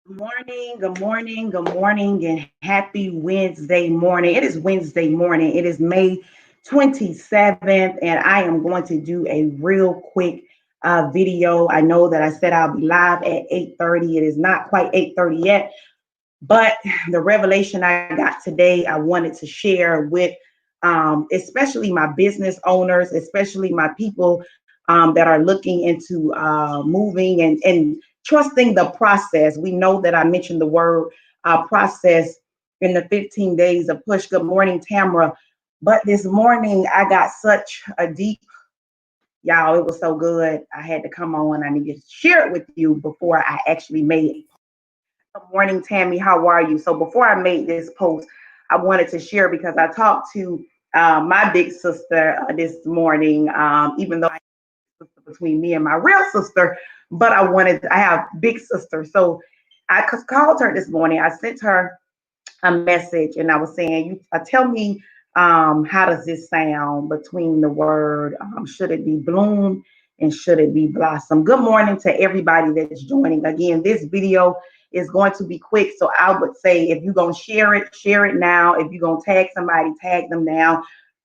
Good morning, good morning, and happy Wednesday morning. It is Wednesday morning. It is May 27th, and I am going to do a real quick video. I know that I said I'll be live at 8:30. It is not quite 8:30 yet, but the revelation I got today, I wanted to share with especially my business owners, especially my people that are looking into moving and trusting the process. We know that I mentioned the word process in the 15 days of push. Good morning, Tamara. But this morning, I got such a deep, y'all, it was so good. I had to come on. I need to share it with you before I actually made it. Good morning, Tammy. How are you? So before I made this post, I wanted to share because I talked to my big sister this morning, even though I have a sister between me and my real sister, but I have big sister. So I called her this morning. I sent her a message and I was saying, tell me, how does this sound between the word, should it be bloom and should it be blossom? Good morning to everybody that's joining. Again, this video is going to be quick. So I would say if you're going to share it now. If you're going to tag somebody, tag them now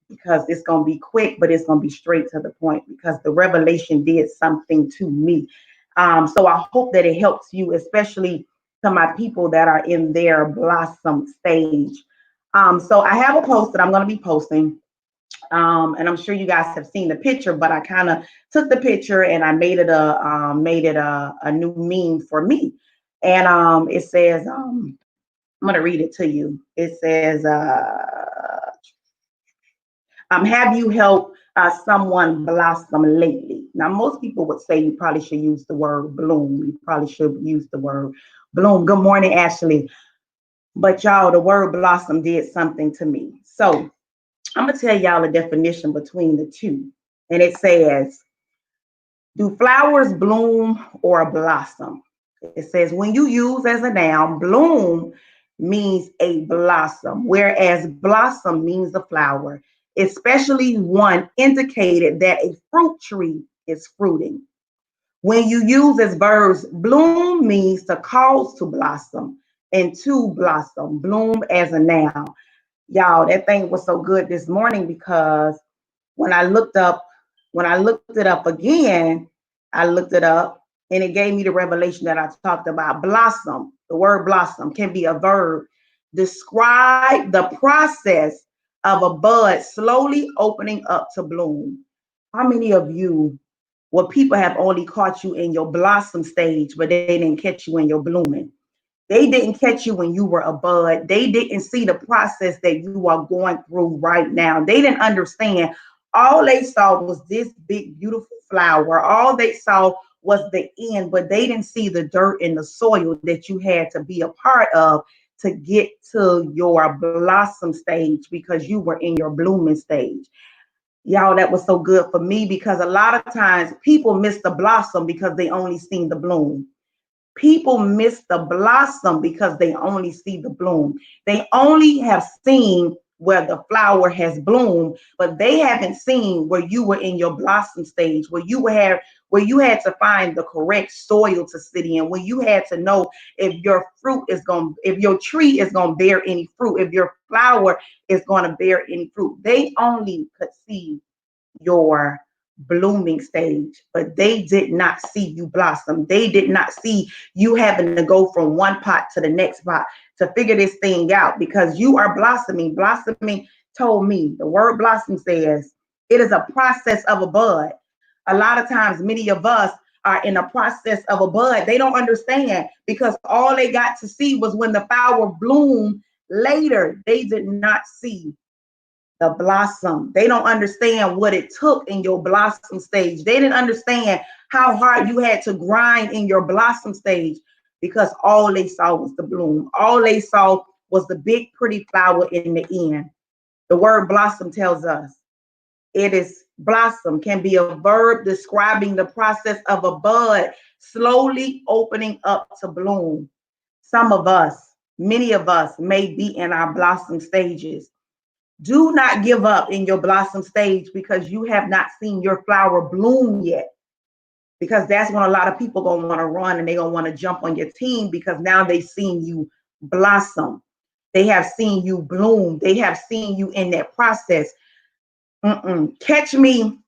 because it's going to be quick, but it's going to be straight to the point because the revelation did something to me. So I hope that it helps you, especially to my people that are in their blossom stage. So I have a post that I'm going to be posting. And I'm sure you guys have seen the picture, but I kind of took the picture and I made it a new meme for me. And it says, I'm going to read it to you. It says, have you helped someone blossom lately? Now, most people would say you probably should use the word bloom. You probably should use the word bloom. Good morning, Ashley. But y'all, the word blossom did something to me. So I'm going to tell y'all a definition between the two. And it says, do flowers bloom or blossom? It says, when you use as a noun, bloom means a blossom, whereas blossom means a flower, especially one indicated that a fruit tree is fruiting. When you use as verbs, bloom means to cause to blossom and to blossom, bloom as a noun. Y'all, that thing was so good this morning because when I looked up, when I looked it up again, I looked it up and it gave me the revelation that I talked about. Blossom, the word blossom can be a verb. Describe the process of a bud slowly opening up to bloom. How many of you, well, people have only caught you in your blossom stage, but they didn't catch you in your blooming? They didn't catch you when you were a bud. They didn't see the process that you are going through right now. They didn't understand. All they saw was this big, beautiful flower. All they saw was the end, but they didn't see the dirt and the soil that you had to be a part of to get to your blossom stage because you were in your blooming stage. Y'all, that was so good for me because a lot of times people miss the blossom because they only seen the bloom. People miss the blossom because they only see the bloom. They only have seen where the flower has bloomed, but they haven't seen where you were in your blossom stage, where you had to find the correct soil to sit in, where you had to know if your tree is gonna bear any fruit, if your flower is gonna bear any fruit. They only could see your blooming stage, but they did not see you blossom. They did not see you having to go from one pot to the next pot to figure this thing out because you are blossoming. Blossoming told me the word blossom says it is a process of a bud. A lot of times, many of us are in a process of a bud. They don't understand because all they got to see was when the flower bloomed later. They did not see the blossom. They don't understand what it took in your blossom stage. They didn't understand how hard you had to grind in your blossom stage because all they saw was the bloom. All they saw was the big, pretty flower in the end. The word blossom tells us it is blossom, can be a verb describing the process of a bud slowly opening up to bloom. Some of us, many of us may be in our blossom stages. Do not give up in your blossom stage because you have not seen your flower bloom yet. because that's when a lot of people gonna want to run and they gonna want to jump on your team because now they've seen you blossom. They have seen you bloom. They have seen you in that process. Catch me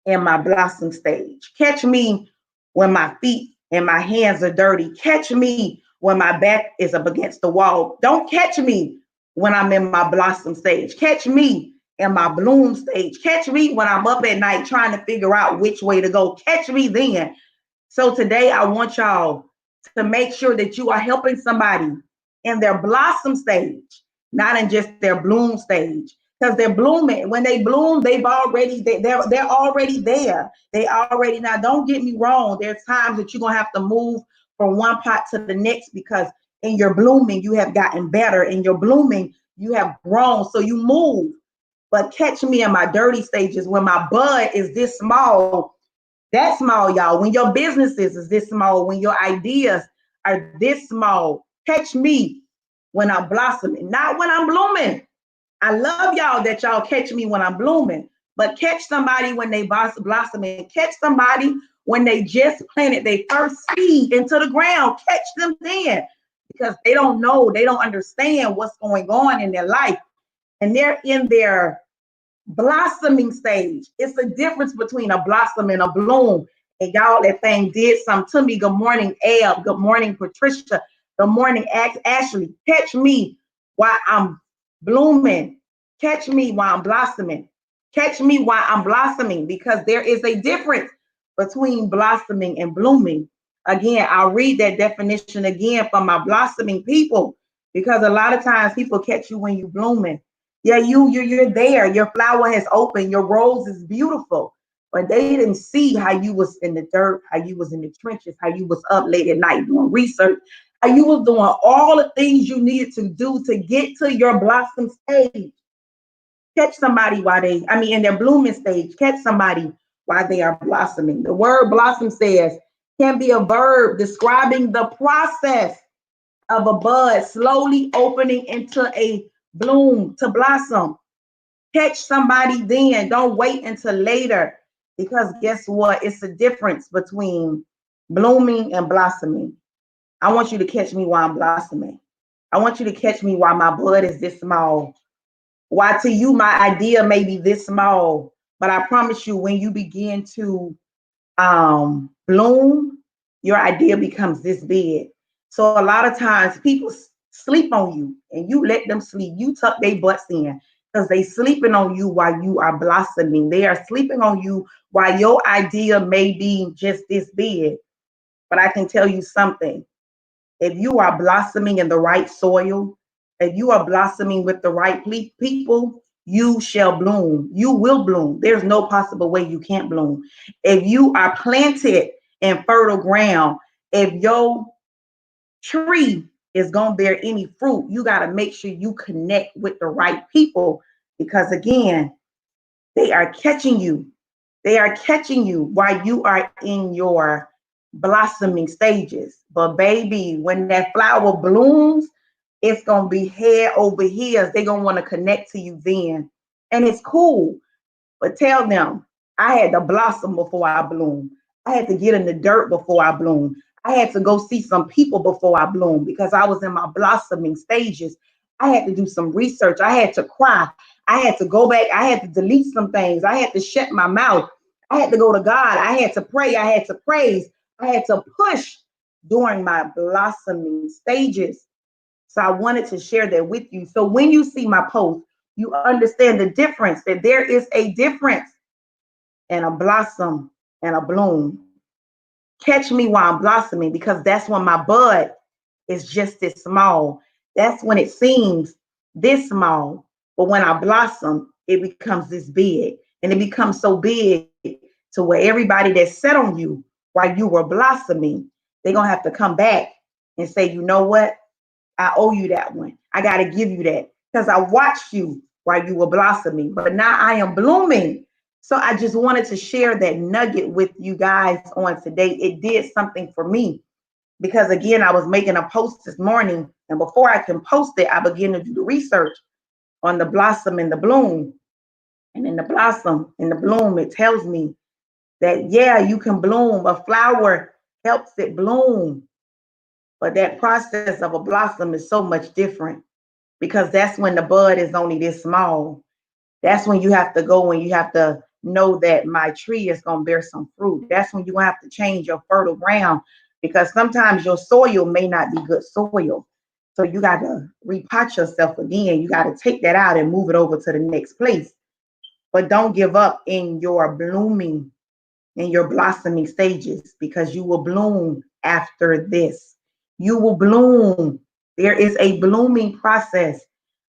in my blossom stage. Catch me when my feet and my hands are dirty. Catch me when my back is up against the wall. Don't catch me when I'm in my blossom stage. Catch me in my bloom stage. Catch me when I'm up at night trying to figure out which way to go. Catch me then. So today I want y'all to make sure that you are helping somebody in their blossom stage, not in just their bloom stage. Because they're blooming. When they bloom, they're already there. They already, now don't get me wrong. There's times that you're gonna have to move from one pot to the next because in your blooming you have gotten better. In your blooming you have grown, so you move. But catch me in my dirty stages when my bud is this small. That small, y'all. When your businesses is this small, when your ideas are this small, catch me when I'm blossoming, not when I'm blooming. I love y'all that y'all catch me when I'm blooming, but catch somebody when they blossoming. Catch somebody when they just planted their first seed into the ground. Catch them then, because they don't know, they don't understand what's going on in their life, and they're in their blossoming stage. It's a difference between a blossom and a bloom. And y'all, that thing did something to me. Good morning, Ab. Good morning, Patricia. Good morning, Ashley. Catch me while I'm blooming. Catch me while I'm blossoming. Catch me while I'm blossoming, because there is a difference between blossoming and blooming. Again, I'll read that definition again for my blossoming people, because a lot of times people catch you when you're blooming. Yeah, you're there. Your flower has opened. Your rose is beautiful, but they didn't see how you was in the dirt, how you was in the trenches, how you was up late at night doing research, how you was doing all the things you needed to do to get to your blossom stage. Catch somebody while in their blooming stage. Catch somebody while they are blossoming. The word blossom says can be a verb describing the process of a bud slowly opening into a bloom to blossom. Catch somebody then. Don't wait until later, because guess what? It's a difference between blooming and blossoming. I want you to catch me while I'm blossoming. I want you to catch me while my bud is this small. Why to you, my idea may be this small, but I promise you, when you begin to bloom, your idea becomes this big. So a lot of times people sleep on you and you let them sleep. You tuck their butts in because they sleeping on you while you are blossoming. They are sleeping on you while your idea may be just this big. But I can tell you something. If you are blossoming in the right soil, if you are blossoming with the right people, you shall bloom. You will bloom. There's no possible way you can't bloom. If you are planted in fertile ground, if your tree is going to bear any fruit, you got to make sure you connect with the right people, because again, they are catching you. They are catching you while you are in your blossoming stages. But baby, when that flower blooms, it's going to be head over heels. They're going to want to connect to you then. And it's cool. But tell them, I had to blossom before I bloom. I had to get in the dirt before I bloom. I had to go see some people before I bloom, because I was in my blossoming stages. I had to do some research. I had to cry. I had to go back. I had to delete some things. I had to shut my mouth. I had to go to God. I had to pray. I had to praise. I had to push during my blossoming stages. So I wanted to share that with you. So when you see my post, you understand the difference, that there is a difference in a blossom and a bloom. Catch me while I'm blossoming, because that's when my bud is just this small. That's when it seems this small. But when I blossom, it becomes this big. And it becomes so big to where everybody that sat on you while you were blossoming, they're going to have to come back and say, you know what? I owe you that one. I got to give you that, because I watched you while you were blossoming, but now I am blooming. So I just wanted to share that nugget with you guys on today. It did something for me, because again, I was making a post this morning, and before I can post it, I began to do the research on the blossom and the bloom. And in the blossom and the bloom, it tells me that, yeah, you can bloom. A flower helps it bloom. But that process of a blossom is so much different because that's when the bud is only this small. That's when you have to go and you have to know that my tree is going to bear some fruit. That's when you have to change your fertile ground because sometimes your soil may not be good soil. So you got to repot yourself again. You got to take that out and move it over to the next place. But don't give up in your blooming, in your blossoming stages, because you will bloom after this. You will bloom. There is a blooming process.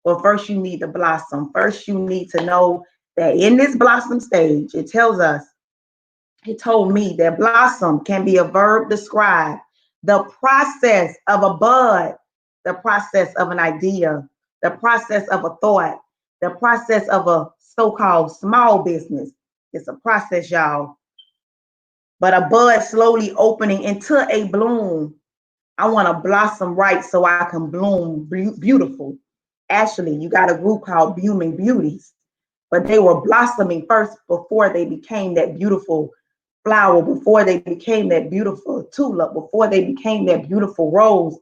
But first, you need to blossom. First, you need to know that in this blossom stage, it tells us, it told me that blossom can be a verb describe the process of a bud, the process of an idea, the process of a thought, the process of a so-called small business. It's a process, y'all. But a bud slowly opening into a bloom. I want to blossom right so I can bloom beautiful. Actually, you got a group called Blooming Beauties, but they were blossoming first before they became that beautiful flower, before they became that beautiful tulip, before they became that beautiful rose,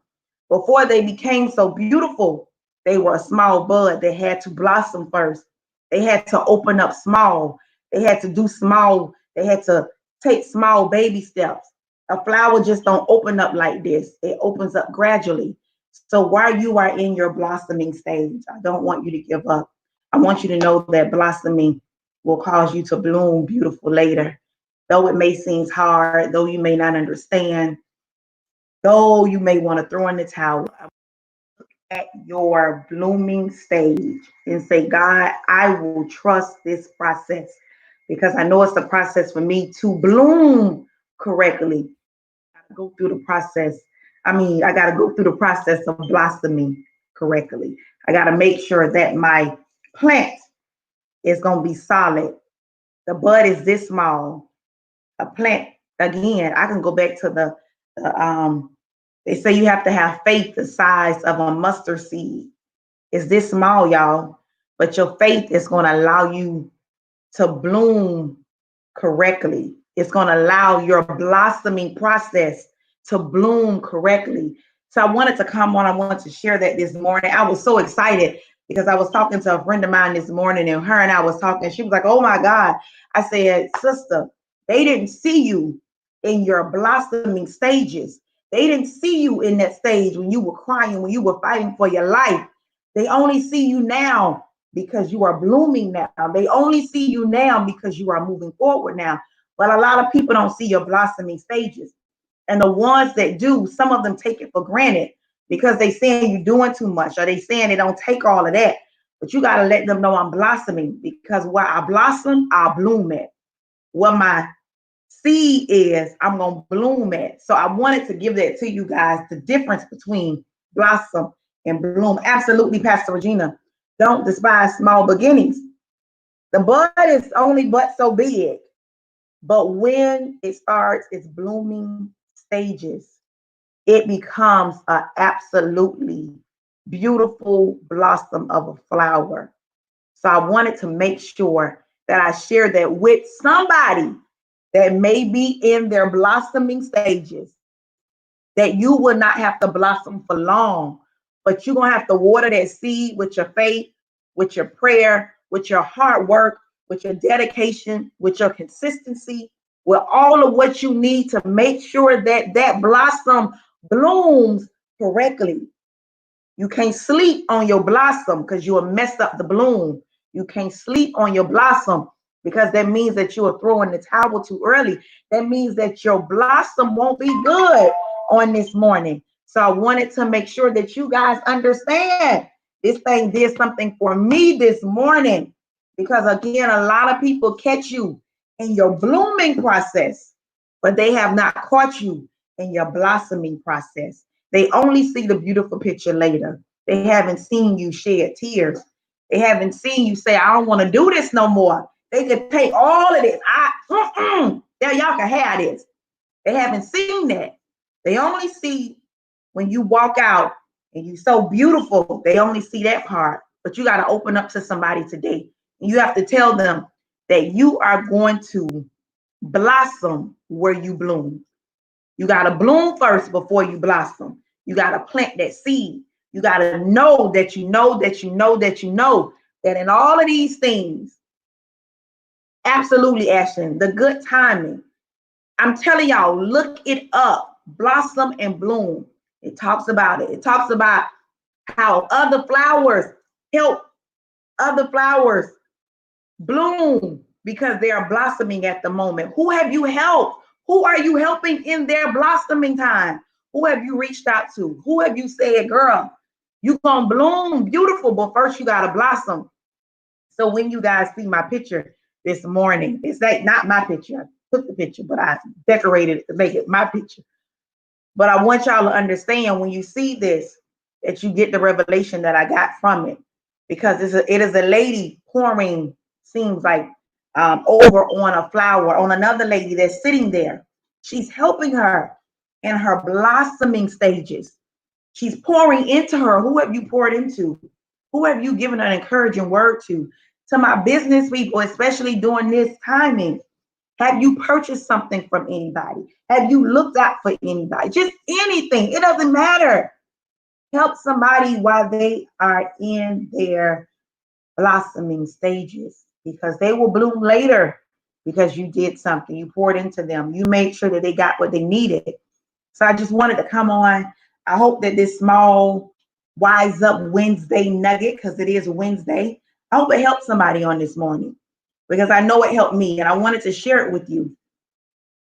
before they became so beautiful. They were a small bud. They had to blossom first. They had to open up small. They had to do small. They had to take small baby steps. A flower just don't open up like this. It opens up gradually. So while you are in your blossoming stage, I don't want you to give up. I want you to know that blossoming will cause you to bloom beautiful later. Though it may seem hard, though you may not understand, though you may want to throw in the towel, at your blooming stage and say, God, I will trust this process because I know it's a process for me to bloom correctly. I gotta go through the process. I got to go through the process of blossoming correctly. I got to make sure that my plant is going to be solid. The bud is this small. A plant, again, I can go back to the they say you have to have faith the size of a mustard seed. It's this small, y'all, but your faith is going to allow you to bloom correctly. It's going to allow your blossoming process to bloom correctly. So I wanted to come on. I wanted to share that this morning. I was so excited because I was talking to a friend of mine this morning and her and I was talking. She was like, oh my God. I said, sister, they didn't see you in your blossoming stages. They didn't see you in that stage when you were crying, when you were fighting for your life. They only see you now because you are blooming now. They only see you now because you are moving forward now. But a lot of people don't see your blossoming stages. And the ones that do, some of them take it for granted because they saying you're doing too much or they saying they don't take all of that. But you got to let them know I'm blossoming because where I blossom, I'll bloom at. What my seed is, I'm going to bloom at. So I wanted to give that to you guys, the difference between blossom and bloom. Absolutely, Pastor Regina. Don't despise small beginnings. The bud is only but so big, but when it starts its blooming stages, it becomes an absolutely beautiful blossom of a flower. So I wanted to make sure that I share that with somebody that may be in their blossoming stages, that you will not have to blossom for long, but you're going to have to water that seed with your faith, with your prayer, with your hard work, with your dedication, with your consistency, with all of what you need to make sure that that blossom blooms correctly. You can't sleep on your blossom because you will mess up the bloom. You can't sleep on your blossom because that means that you are throwing the towel too early. That means that your blossom won't be good on this morning. So I wanted to make sure that you guys understand this thing did something for me this morning because, again, a lot of people catch you in your blooming process, but they have not caught you in your blossoming process. They only see the beautiful picture later. They haven't seen you shed tears. They haven't seen you say, I don't want to do this no more. They could take all of this. Y'all can have this. They haven't seen that. They only see when you walk out and you're so beautiful. They only see that part. But you got to open up to somebody today. And you have to tell them that you are going to blossom where you bloom. You got to bloom first before you blossom. You got to plant that seed. You got to know that you know that you know that you know that in all of these things, absolutely, Ashton, the good timing. I'm telling y'all, look it up. Blossom and bloom. It talks about it. It talks about how other flowers help other flowers bloom because they are blossoming at the moment. Who have you helped? Who are you helping in their blossoming time? Who have you reached out to? Who have you said, girl, you gonna bloom beautiful, but first you gotta blossom. So when you guys see my picture this morning, it's like not my picture. I took the picture, but I decorated it to make it my picture. But I want y'all to understand when you see this, that you get the revelation that I got from it. Because it is a lady pouring, seems like, over on a flower, on another lady that's sitting there. She's helping her in her blossoming stages. She's pouring into her. Who have you poured into? Who have you given an encouraging word to? To my business people, especially during this timing. Have you purchased something from anybody? Have you looked out for anybody? Just anything. It doesn't matter. Help somebody while they are in their blossoming stages, because they will bloom later because you did something. You poured into them. You made sure that they got what they needed. So I just wanted to come on. I hope that this small Wise Up Wednesday nugget, because it is Wednesday, I hope it helped somebody on this morning, because I know it helped me, and I wanted to share it with you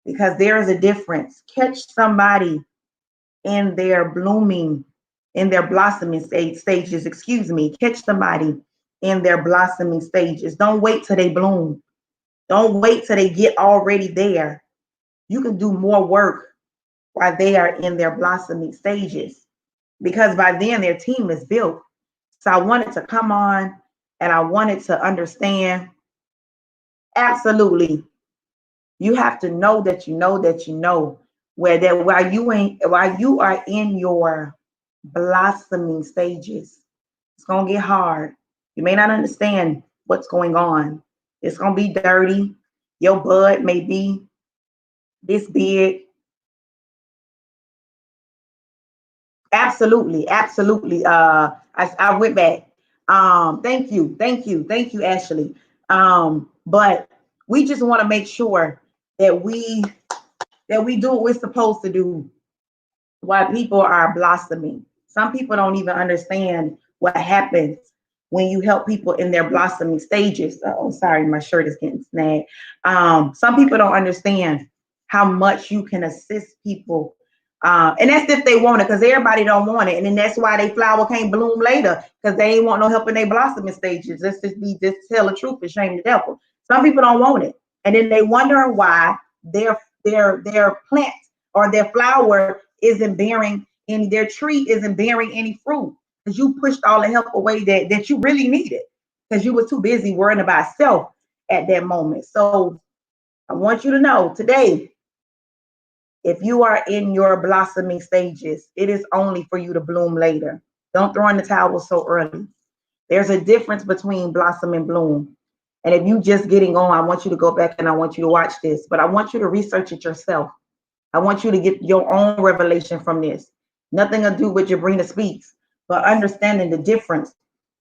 because there is a difference. Catch somebody in their blooming, in their blossoming stages, excuse me. Catch somebody in their blossoming stages. Don't wait till they bloom. Don't wait till they get already there. You can do more work while they are in their blossoming stages, because by then their team is built. So I wanted to come on and I wanted to understand, absolutely, you have to know that you know that you know where that while you are in your blossoming stages, it's gonna get hard. You may not understand what's going on. It's gonna be dirty. Your bud may be this big. Absolutely, absolutely. I went back. Thank you, Ashley. But we just want to make sure that we do what we're supposed to do while people are blossoming. Some people don't even understand what happens when you help people in their blossoming stages. Oh, sorry, my shirt is getting snagged. Some people don't understand how much you can assist people. And that's if they want it, because everybody don't want it. And then that's why they flower can't bloom later, because they ain't want no help in their blossoming stages. Let's just tell the truth and shame the devil. Some people don't want it. And then they wonder why their plant or their flower isn't bearing any, their tree isn't bearing any fruit, because you pushed all the help away that you really needed, because you were too busy worrying about self at that moment. So I want you to know today, if you are in your blossoming stages, it is only for you to bloom later. Don't throw in the towel so early. There's a difference between blossom and bloom. And if you just getting on, I want you to go back and I want you to watch this, but I want you to research it yourself. I want you to get your own revelation from this. Nothing to do with Jabrina Speaks, but understanding the difference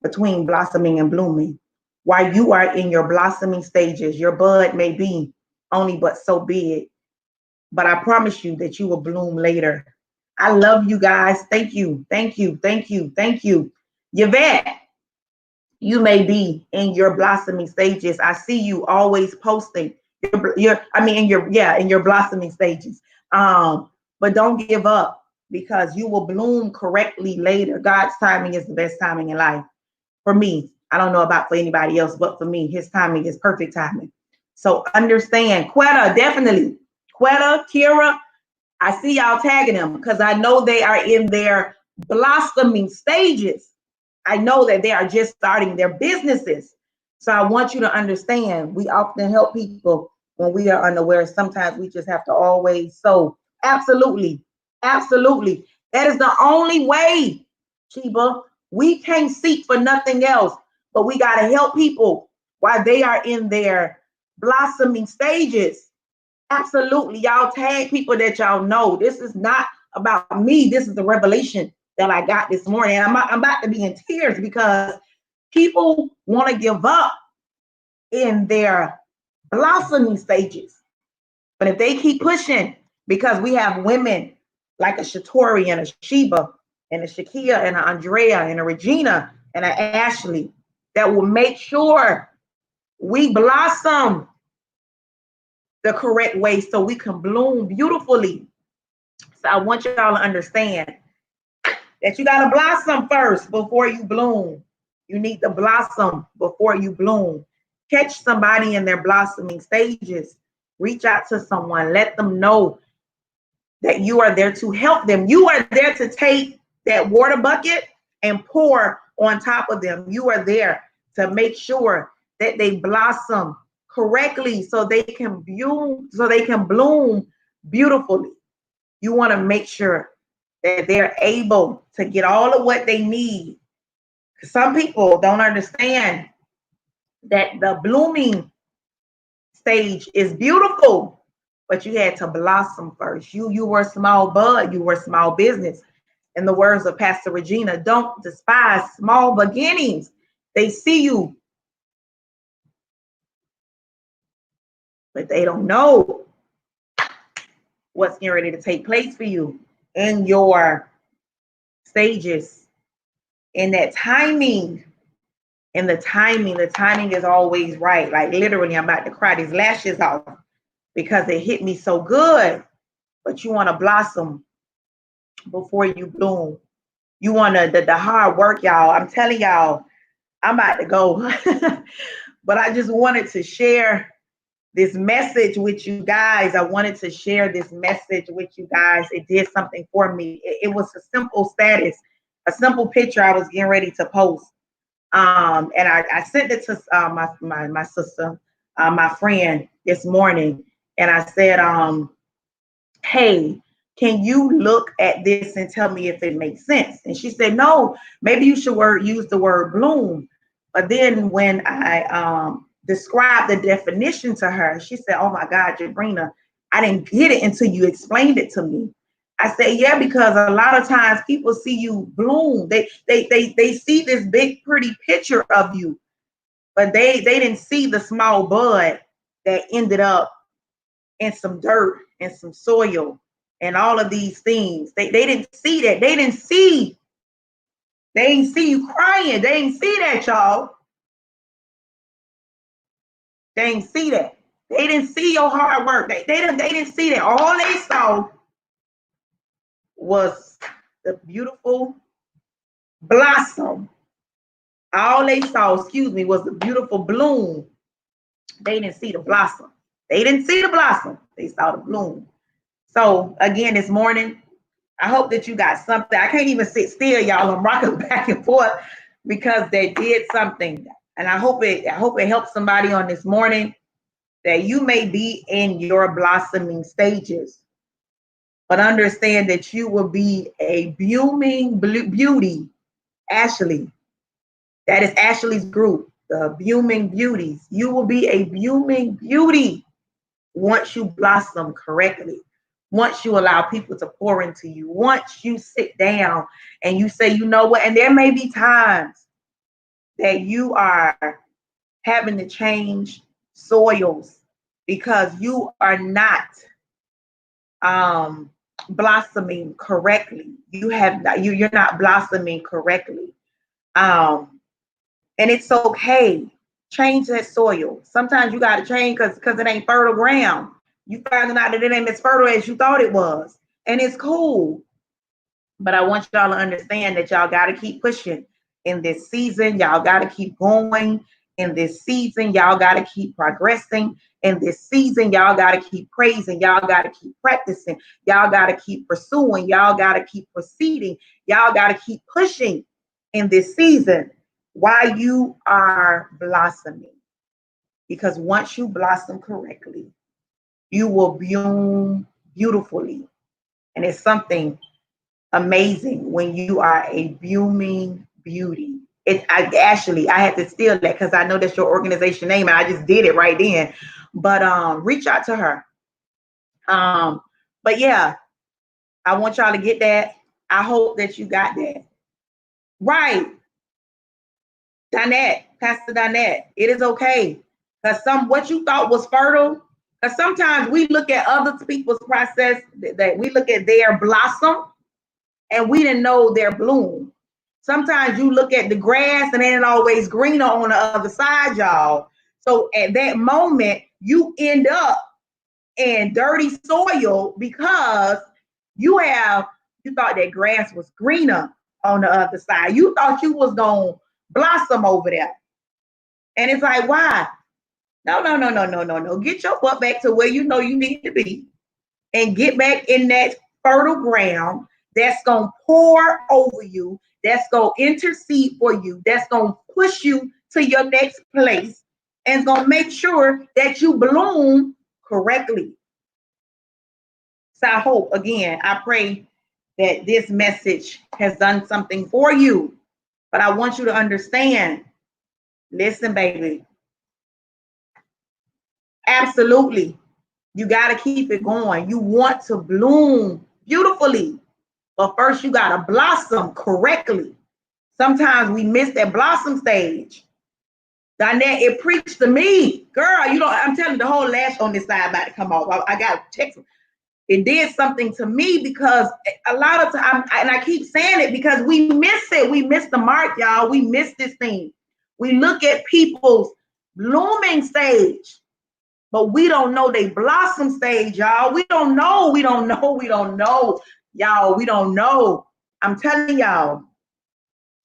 between blossoming and blooming. While you are in your blossoming stages, your bud may be only but so big, but I promise you that you will bloom later. I love you guys. Thank you. Thank you. Thank you. Thank you. Yvette, you may be in your blossoming stages. I see you always posting in your blossoming stages. But don't give up, because you will bloom correctly later. God's timing is the best timing in life. For me, I don't know about for anybody else, but for me, his timing is perfect timing. So understand, Quetta, definitely. Quetta, Kira, I see y'all tagging them because I know they are in their blossoming stages. I know that they are just starting their businesses. So I want you to understand, we often help people when we are unaware. Sometimes we just have to always sow. Absolutely. Absolutely. That is the only way, Sheba. We can't seek for nothing else, but we got to help people while they are in their blossoming stages. Absolutely. Y'all tag people that y'all know. This is not about me. This is the revelation that I got this morning. And I'm about to be in tears because people want to give up in their blossoming stages. But if they keep pushing, because we have women like a Shatori and a Sheba and a Shakia and an Andrea and a Regina and an Ashley that will make sure we blossom the correct way so we can bloom beautifully. So I want y'all to understand that you got to blossom first before you bloom. You need to blossom before you bloom. Catch somebody in their blossoming stages. Reach out to someone. Let them know that you are there to help them. You are there to take that water bucket and pour on top of them. You are there to make sure that they blossom correctly so they can bloom beautifully. You want to make sure that they're able to get all of what they need. Some people don't understand that the blooming stage is beautiful, but you had to blossom first. You were a small bud, you were a small business. In the words of Pastor Regina, don't despise small beginnings. They see you, but they don't know what's getting ready to take place for you in your stages, in that timing. And the timing is always right. Like literally, I'm about to cry these lashes off because it hit me so good. But you want to blossom before you bloom. You want to the hard work, y'all. I'm telling y'all, I'm about to go. But I just wanted to share this message with you guys. I wanted to share this message with you guys. It did something for me. It was a simple status, a simple picture I was getting ready to post. And I sent it to my sister, my friend this morning, and I said, hey, can you look at this and tell me if it makes sense? And she said, no, maybe you should use the word bloom. But then when I described the definition to her, she said, oh my God, Jabrina, I didn't get it until you explained it to me. I said, yeah, because a lot of times people see you bloom. They see this big, pretty picture of you, but they didn't see the small bud that ended up in some dirt and some soil and all of these things. They didn't see that. They didn't see you crying. They didn't see that, y'all. They didn't see that. They didn't see your hard work. They didn't see that. All they saw was the beautiful blossom. All they saw, was the beautiful bloom. They didn't see the blossom. They didn't see the blossom. They saw the bloom. So again, this morning, I hope that you got something. I can't even sit still, y'all. I'm rocking back and forth because they did something. And I hope it helps somebody on this morning, that you may be in your blossoming stages, but understand that you will be a blooming beauty. Ashley, that is Ashley's group, the Blooming Beauties. You will be a blooming beauty once you blossom correctly. Once you allow people to pour into you, once you sit down and you say, you know what, and there may be times that you are having to change soils because you are not blossoming correctly. You're not blossoming correctly. And it's okay. Change that soil. Sometimes you got to change because it ain't fertile ground. You finding out that it ain't as fertile as you thought it was. And it's cool. But I want y'all to understand that y'all got to keep pushing in this season. Y'all got to keep going in this season. Y'all got to keep progressing in this season. Y'all got to keep praising. Y'all got to keep practicing. Y'all got to keep pursuing. Y'all got to keep proceeding. Y'all got to keep pushing in this season while you are blossoming. Because once you blossom correctly, you will bloom beautifully. And it's something amazing when you are a blooming beauty. I had to steal that because I know that's your organization name and I just did it right then. But reach out to her. But yeah, I want y'all to get that. I hope that you got that. Right. Donette, Pastor Donette, it is okay. Because what you thought was fertile, because sometimes we look at other people's process, that we look at their blossom and we didn't know their bloom. Sometimes you look at the grass and it ain't always greener on the other side, y'all. So at that moment, you end up in dirty soil because you thought that grass was greener on the other side. You thought you was gonna blossom over there. And it's like, why? No. Get your butt back to where you know you need to be and get back in that fertile ground that's going to pour over you, that's going to intercede for you, that's going to push you to your next place, and going to make sure that you bloom correctly. So I hope, again, I pray that this message has done something for you. But I want you to understand, listen, baby, absolutely, you got to keep it going. You want to bloom beautifully, but first you got to blossom correctly. Sometimes we miss that blossom stage. Donette, it preached to me. Girl, you know, I'm telling you, the whole lash on this side about to come off. I got to text. It did something to me because a lot of times, and I keep saying it because we miss it. We miss the mark, y'all. We miss this thing. We look at people's blooming stage, but we don't know they blossom stage, y'all. We don't know, y'all. We don't know. I'm telling y'all.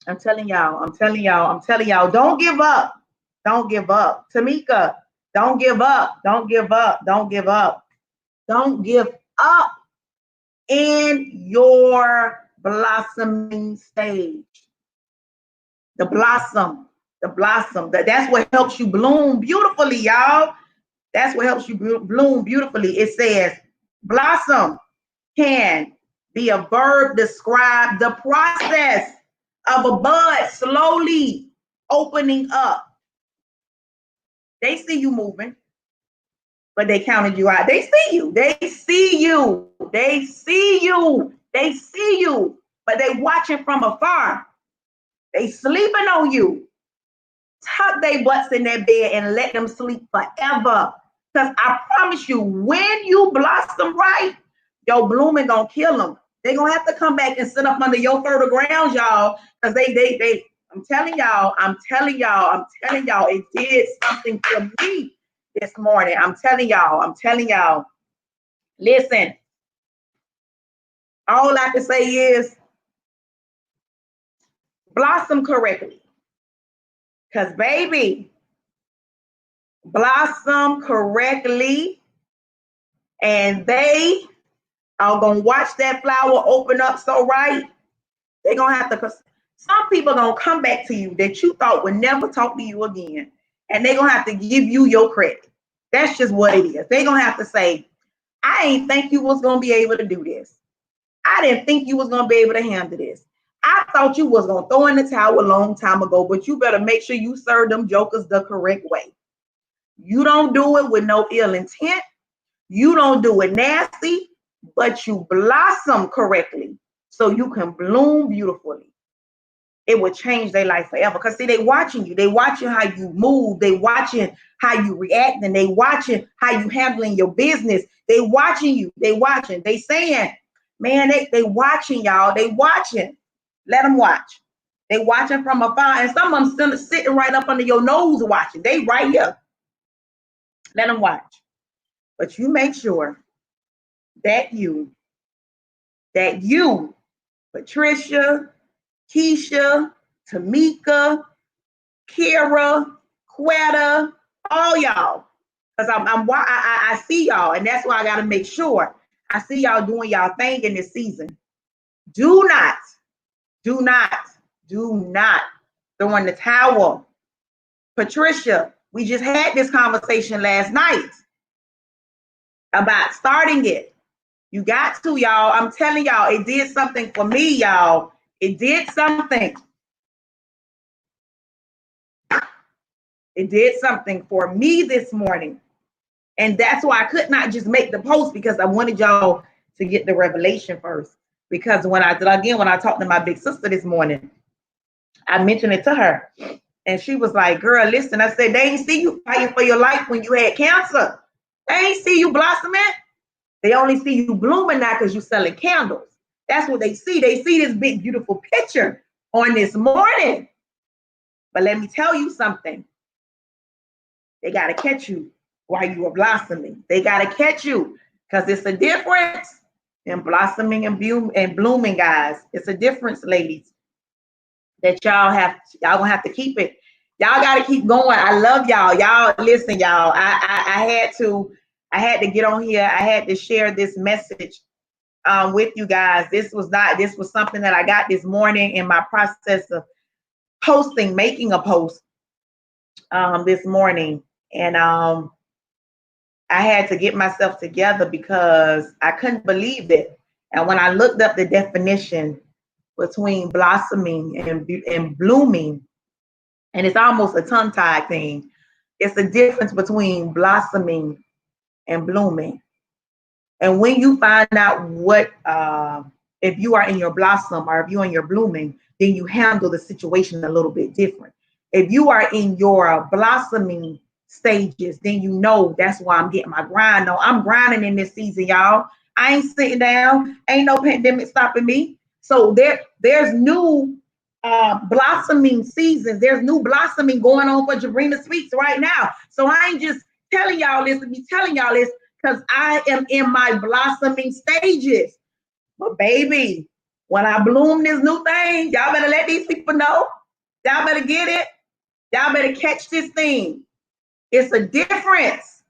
Don't give up. Don't give up. Tamika, don't give up. Don't give up. Don't give up. Don't give up in your blossoming stage. The blossom. That's what helps you bloom beautifully, y'all. That's what helps you bloom beautifully. It says blossom can be a verb describe the process of a bud slowly opening up. They see you moving, but they counted you out. They see you, but they watching from afar. They sleeping on you. Tuck their butts in that bed and let them sleep forever. Because I promise you, when you blossom right, your blooming gonna kill them. They're gonna have to come back and sit up under your fertile grounds, y'all. Because I'm telling y'all, it did something to me this morning. I'm telling y'all. Listen, all I can say is blossom correctly. Because, baby, blossom correctly, and they are going to watch that flower open up so right. They're going to have to, some people are going to come back to you that you thought would never talk to you again, and they're going to have to give you your credit. That's just what it is. They're going to have to say, I ain't think you was going to be able to do this. I didn't think you was going to be able to handle this. I thought you was going to throw in the towel a long time ago, but you better make sure you serve them jokers the correct way. You don't do it with no ill intent. You don't do it nasty, but you blossom correctly so you can bloom beautifully. It will change their life forever. Because see, they watching you. They watching how you move. They watching how you react, and they watching how you handling your business. They watching you. They watching. They saying, man, they watching, y'all. They watching. Let them watch. They watching from afar, and some of them still sitting right up under your nose watching. They right here. Let them watch. But you make sure that you, Patricia, Keisha, Tamika, Kira, Quetta, all y'all, because I see y'all, and that's why I got to make sure I see y'all doing y'all thing in this season. Do not throw in the towel. Patricia, we just had this conversation last night about starting it. You got to, y'all. I'm telling y'all, it did something for me, y'all. It did something. It did something for me this morning. And that's why I could not just make the post, because I wanted y'all to get the revelation first. Because when I talked to my big sister this morning, I mentioned it to her. And she was like, girl, listen, I said, they ain't see you fighting for your life when you had cancer. They ain't see you blossoming. They only see you blooming now because you're selling candles. That's what they see. They see this big, beautiful picture on this morning. But let me tell you something. They got to catch you while you are blossoming. They got to catch you, because it's a difference in blossoming and blooming, guys. It's a difference, ladies, that y'all gonna have to keep it. Y'all got to keep going. I love y'all. Y'all listen, y'all. I had to get on here. I had to share this message with you guys. This was something that I got this morning in my process of making a post this morning. And I had to get myself together because I couldn't believe it. And when I looked up the definition between blossoming and blooming, and it's almost a tongue-tied thing. It's the difference between blossoming and blooming. And when you find out if you are in your blossom or if you're in your blooming, then you handle the situation a little bit different. If you are in your blossoming stages, then you know that's why I'm getting my grind on. I'm grinding in this season, y'all. I ain't sitting down. Ain't no pandemic stopping me. So there's new blossoming seasons. There's new blossoming going on for Jabrina Sweets right now. So I ain't just telling y'all this to be telling y'all this, because I am in my blossoming stages. But baby, when I bloom this new thing, y'all better let these people know. Y'all better get it. Y'all better catch this thing. It's a difference.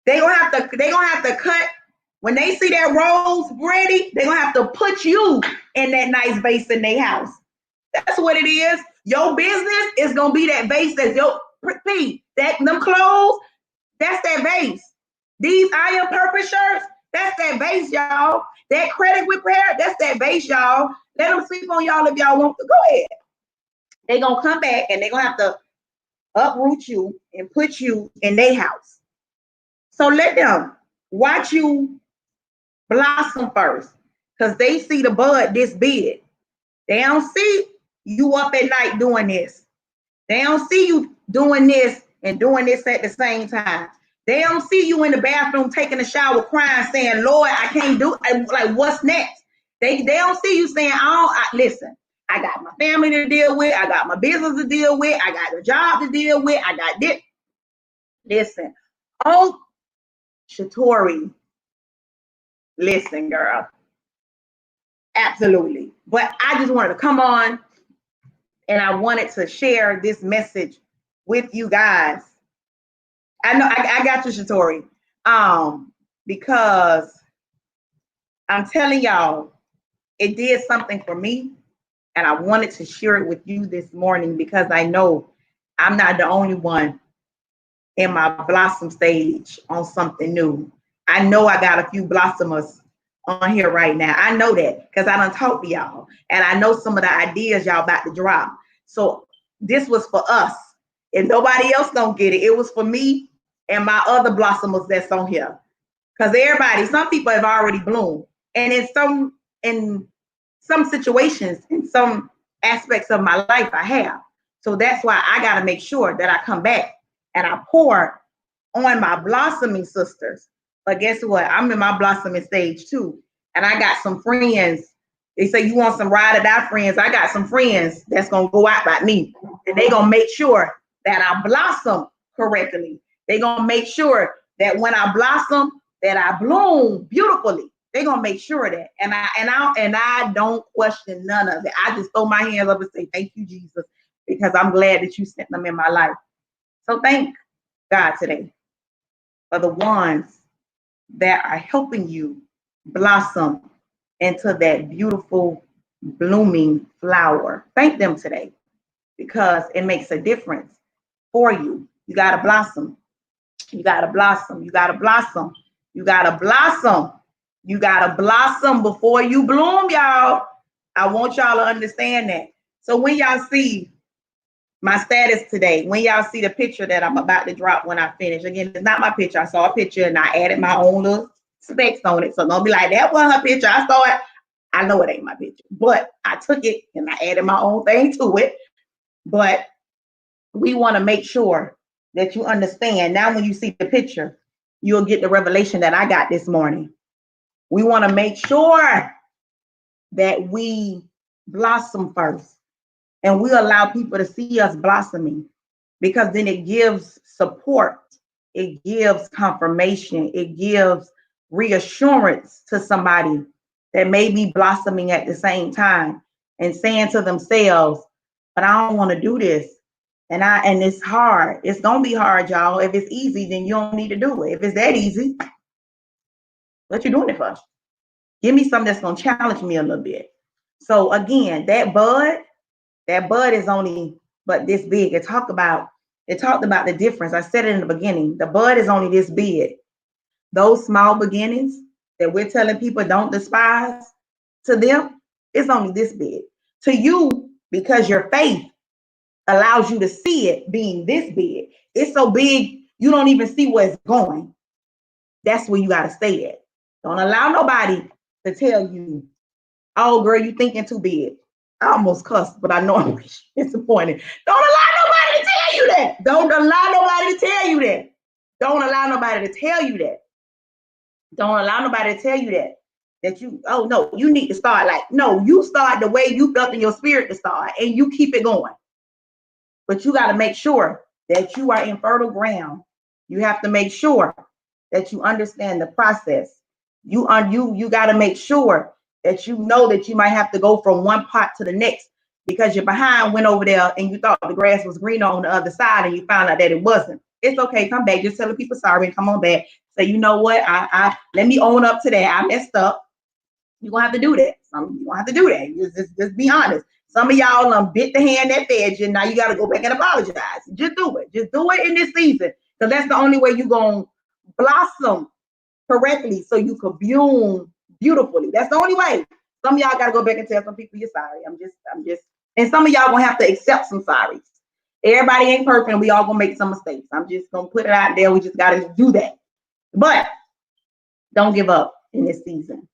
They gonna have to cut. When they see that rose ready, they're gonna have to put you in that nice vase in their house. That's what it is. Your business is gonna be that vase. That's your them clothes. That's that vase. These iron purpose shirts. That's that vase, y'all. That credit repair. That's that vase, y'all. Let them sleep on y'all if y'all want to. Go ahead. They're gonna come back and they're gonna have to uproot you and put you in their house. So let them watch you blossom first, because they see the bud this big. They don't see you up at night doing this. They don't see you doing this and doing this at the same time. They don't see you in the bathroom taking a shower crying saying, Lord, I can't do it. Like, what's next? They don't see you saying, listen, I got my family to deal with. I got my business to deal with. I got a job to deal with. I got this. Listen, oh, Shatori, listen, girl. Absolutely. But I just wanted to come on and I wanted to share this message with you guys. I know I got you, Shatori. Because I'm telling y'all, it did something for me. And I wanted to share it with you this morning, because I know I'm not the only one in my blossom stage on something new. I know I got a few blossomers on here right now. I know that because I done talked to y'all. And I know some of the ideas y'all about to drop. So this was for us. If nobody else don't get it, it was for me and my other blossomers that's on here. Because some people have already bloomed. And in some situations, in some aspects of my life, I have. So that's why I got to make sure that I come back and I pour on my blossoming sisters. But guess what? I'm in my blossoming stage too. And I got some friends. They say, you want some ride or die friends? I got some friends that's going to go out by me. And they're going to make sure that I blossom correctly. They're going to make sure that when I blossom, that I bloom beautifully. They're gonna make sure of that. And I don't question none of it. I just throw my hands up and say, thank you, Jesus, because I'm glad that you sent them in my life. So thank God today for the ones that are helping you blossom into that beautiful blooming flower. Thank them today, because it makes a difference for you. You gotta blossom. You gotta blossom. You gotta blossom. You gotta blossom. You gotta blossom before you bloom, y'all. I want y'all to understand that. So when y'all see My status today, when y'all see the picture that I'm about to drop when I finish, again, it's not my picture. I saw a picture and I added my own little specs on it. So don't be like, that wasn't her picture. I saw it. I know it ain't my picture, but I took it and I added my own thing to it. But we want to make sure that you understand. Now, when you see the picture, you'll get the revelation that I got this morning. We want to make sure that we blossom first and we allow people to see us blossoming, because then it gives support, it gives confirmation, it gives reassurance to somebody that may be blossoming at the same time and saying to themselves, but I don't want to do this. And it's hard. It's gonna be hard, y'all. If it's easy, then you don't need to do it. If it's that easy, what you doing it for? Give me something that's gonna challenge me a little bit. So again, that bud is only but this big. It talked about the difference. I said it in the beginning. The bud is only this big. Those small beginnings that we're telling people don't despise, to them, it's only this big. To you, because your faith allows you to see it being this big. It's so big, you don't even see where it's going. That's where you got to stay at. Don't allow nobody to tell you, oh, girl, you thinking too big. I almost cussed, but I know I'm disappointed. Don't allow nobody to tell you that. Don't allow nobody to tell you that. Don't allow nobody to tell you that. Don't allow nobody to tell you that. That you, oh, no, you need to start like, no, you start the way you felt in your spirit to start, and you keep it going. But you got to make sure that you are in fertile ground. You have to make sure that you understand the process. You got to make sure that you know that you might have to go from one pot to the next, because your behind went over there and you thought the grass was greener on the other side and you found out that it wasn't. It's okay. Come back. Just tell the people sorry and come on back. Say, you know what? I let me own up to that. I messed up. You're going to have to do that. You're going to have to do that. Just be honest. Some of y'all bit the hand that fed you. Now you got to go back and apologize. Just do it. Just do it in this season, because that's the only way you're going to blossom correctly, so you could bloom beautifully. That's the only way. Some of y'all got to go back and tell some people you're sorry. I'm just, and some of y'all going to have to accept some sorries. Everybody ain't perfect, and we all going to make some mistakes. I'm just going to put it out there. We just got to do that. But don't give up in this season.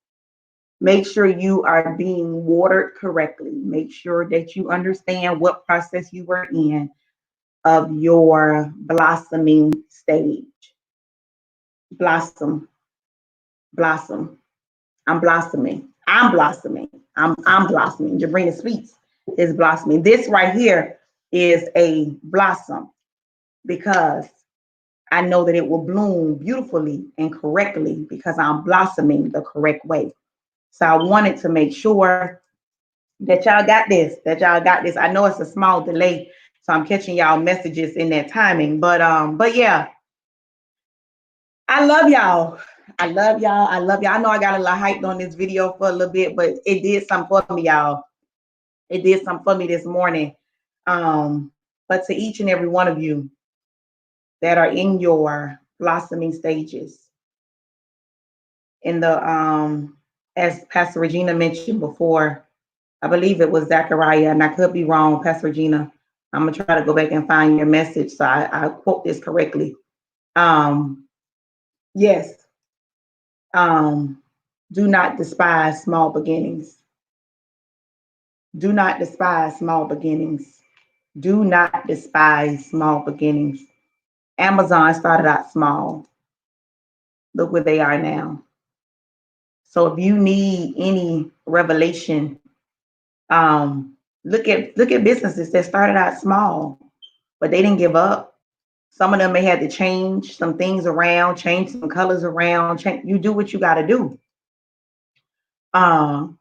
Make sure you are being watered correctly. Make sure that you understand what process you were in of your blossoming stage. Blossom. I'm blossoming. I'm blossoming. I'm blossoming. Jabrina Speaks is blossoming. This right here is a blossom, because I know that it will bloom beautifully and correctly because I'm blossoming the correct way. So I wanted to make sure that y'all got this, I know it's a small delay, so I'm catching y'all messages in that timing. But yeah, I love y'all. I know I got a little hyped on this video for a little bit, but it did something for me, y'all. It did something for me this morning. But to each and every one of you that are in your blossoming stages, in the as Pastor Regina mentioned before, I believe it was Zachariah, and I could be wrong, Pastor Regina. I'm gonna try to go back and find your message so I quote this correctly. Yes. Do not despise small beginnings. Do not despise small beginnings. Do not despise small beginnings. Amazon started out small. Look where they are now. So if you need any revelation, look at businesses that started out small, but they didn't give up. Some of them may have to change some things around, change some colors around. You do what you got to do. You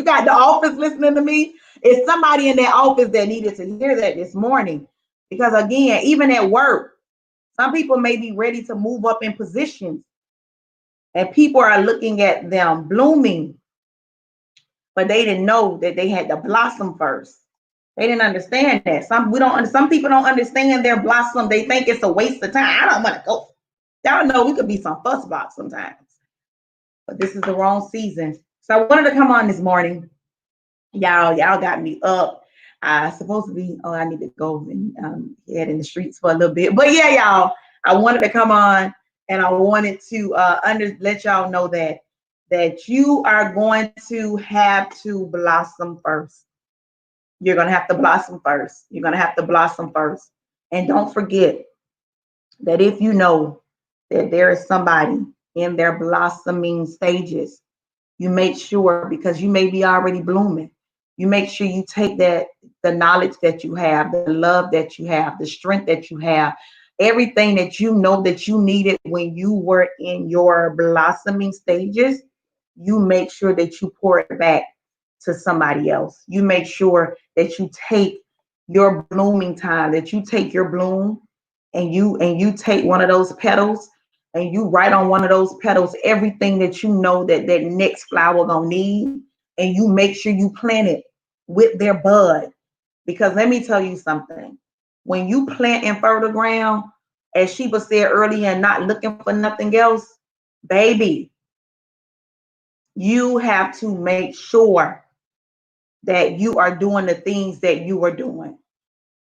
got the office listening to me. It's somebody in that office that needed to hear that this morning, because again, even at work, some people may be ready to move up in positions and people are looking at them blooming, but they didn't know that they had to blossom first. They didn't understand that. Some people don't understand their blossom. They think it's a waste of time. I don't want to go. Y'all know we could be some fuss box sometimes, but this is the wrong season. So I wanted to come on this morning. Y'all got me up. I supposed to be, oh, I need to go and head in the streets for a little bit. But yeah, y'all, I wanted to come on and I wanted to let y'all know that you are going to have to blossom first. You're going to have to blossom first. You're going to have to blossom first. And don't forget that if you know that there is somebody in their blossoming stages, you make sure, because you may be already blooming, you make sure you take the knowledge that you have, the love that you have, the strength that you have, everything that you know that you needed when you were in your blossoming stages, you make sure that you pour it back to somebody else. You make sure that you take your blooming time, that you take your bloom and you take one of those petals and you write on one of those petals everything that you know that next flower gonna need, and you make sure you plant it with their bud. Because let me tell you something, when you plant in fertile ground, as Sheba said earlier, and not looking for nothing else, baby, you have to make sure that you are doing the things that you are doing.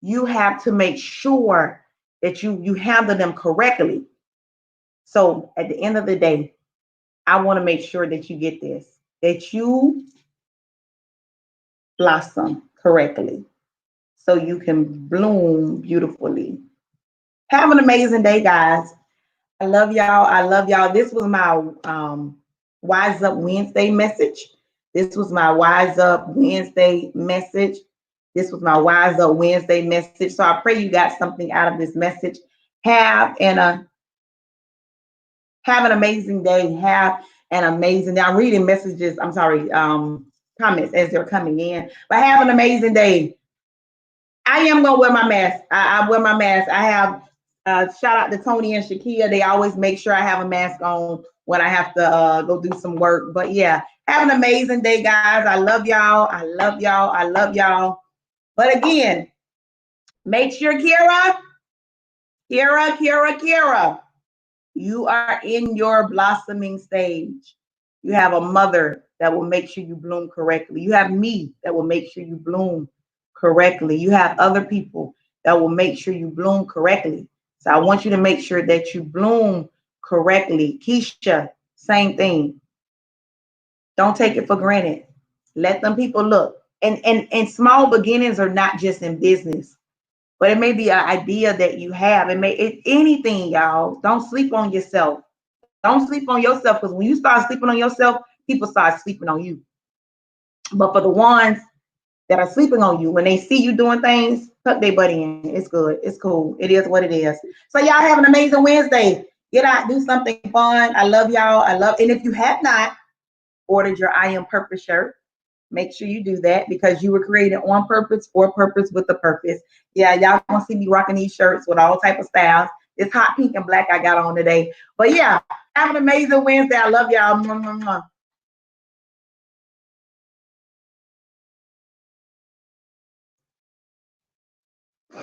You have to make sure that you handle them correctly. So at the end of the day, I want to make sure that you get this, that you blossom correctly so you can bloom beautifully. Have an amazing day, guys. I love y'all. I love y'all. This was my Wise Up Wednesday message. This was my Wise Up Wednesday message. This was my Wise Up Wednesday message. So I pray you got something out of this message. Have an amazing day. Have an amazing day. I'm reading messages. I'm sorry, comments as they're coming in. But have an amazing day. I am gonna wear my mask. I wear my mask. I have shout out to Tony and Shakia. They always make sure I have a mask on when I have to go do some work. But yeah, have an amazing day, guys. I love y'all. I love y'all. I love y'all. But again, make sure, Kira, you are in your blossoming stage. You have a mother that will make sure you bloom correctly. You have me that will make sure you bloom correctly. You have other people that will make sure you bloom correctly. So I want you to make sure that you bloom correctly. Keisha, same thing. Don't take it for granted. Let them people look. And small beginnings are not just in business, but it may be an idea that you have. It's anything, y'all. Don't sleep on yourself. Don't sleep on yourself, because when you start sleeping on yourself, people start sleeping on you. But for the ones that are sleeping on you, when they see you doing things, tuck their butt in. It's good. It's cool. It is what it is. So y'all have an amazing Wednesday. Get out, do something fun. I love y'all. And if you have not ordered your I Am Purpose shirt, make sure you do that, because you were created on purpose, for purpose, with a purpose. Yeah, y'all gonna see me rocking these shirts with all type of styles. It's hot pink and black I got on today. But yeah, have an amazing Wednesday. I love y'all.